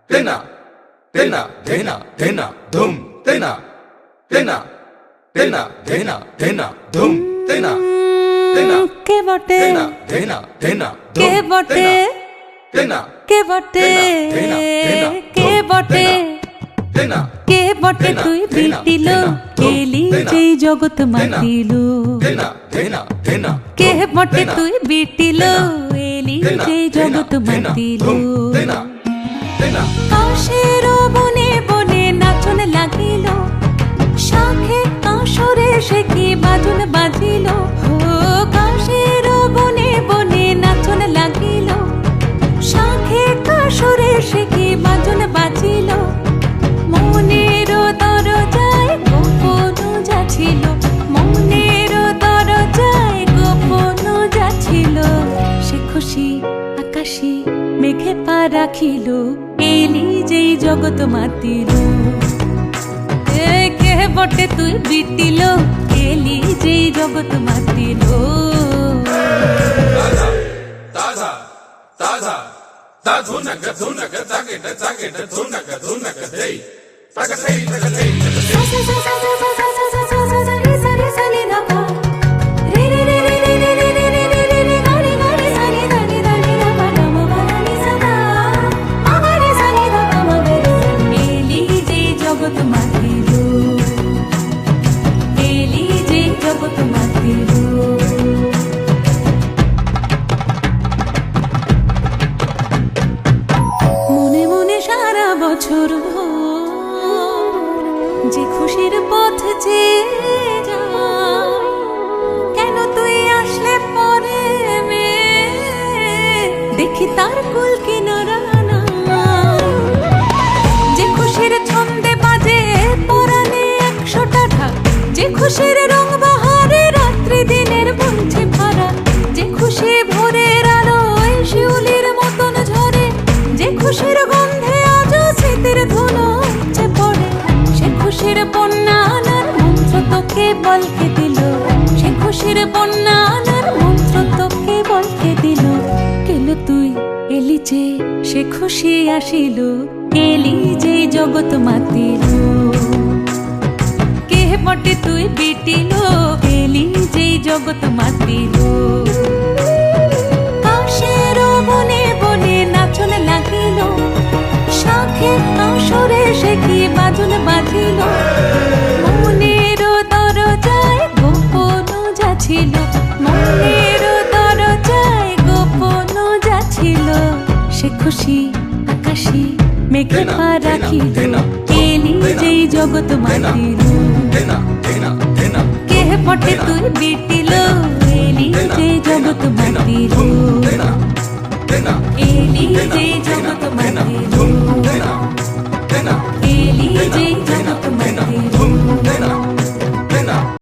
তেনা তেনা ধেনা ধেনা ধুম তেনা তেনা তেনা ধেনা ধেনা ধুম তেনা তেনা কে বটে তেনা ধেনা ধেনা কে বটে তেনা কে বটে কে বটে তেনা কে বটে তুই বিটিল এলি যেই জগৎ মাতিল তেনা ধেনা ধেনা কে বটে তুই বিটিল এলি যেই জগৎ মাতিল তেনা তেনা কাশের বনে বনে নাচন লাগিল শাখে কাশরে সে কি বাজন বাজিল ও কাশের বনে বনে নাচন লাগিল শাখে কাশরে সে কি বাজন বাজিল মনের দরজায় গোপন যাচ্ছিল মনের দরজায় গোপন যাচ্ছিল সে খুশি আকাশে মেঘে পা রাখিল এলি যেই জগৎ মাতিল কে বটে তুই বিটিল এলি যেই জগৎ মাতিল তাজা তাজা তা ধুনক ধুনক তাগেট তাগেট ধুনক ধুনক দেই তাগা দেই তাগা দেই বছর যে খুশির পথ যে কেন তুই আসলে পরে দেখি তার কুল কিনারা যে খুশির ছন্দে বাজে পরানে 100টা ঢাক যে খুশির রং বাহারে রাত্রি দিনের বলছে ভাড়া যে খুশি ভোরের আলোয় শিউলির মতন ঝরে যে খুশির গন্ধে স্মৃতির ধুলো হচ্ছে পড়ে সে খুশির বন্যা আনার মন্ত্র তোকে বলকে দিল সে খুশির বন্যা আনার মন্ত্র তোকে বলকে দিল কেন তুই এলি যে সে খুশি আসিল এলি যে জগৎ মাতিল কে বটে তুই বিটিল এলি যে জগৎ মাতিল কাশের বনে বনে নাচন লাগিল শাখে কাশরে সে কি বাজন বাজিল মনের দরজায় গোপন যাচ্ছিল মনের দরজায় গোপন যাচ্ছিল সে খুশি আকাশে মেঘে পা রাখিল এলি যেই জগৎ মাতিল কে বটে তুই বিটিল এলি যেই জগৎ মাতিল এলি যেই জগৎ মাতিল এলি যেই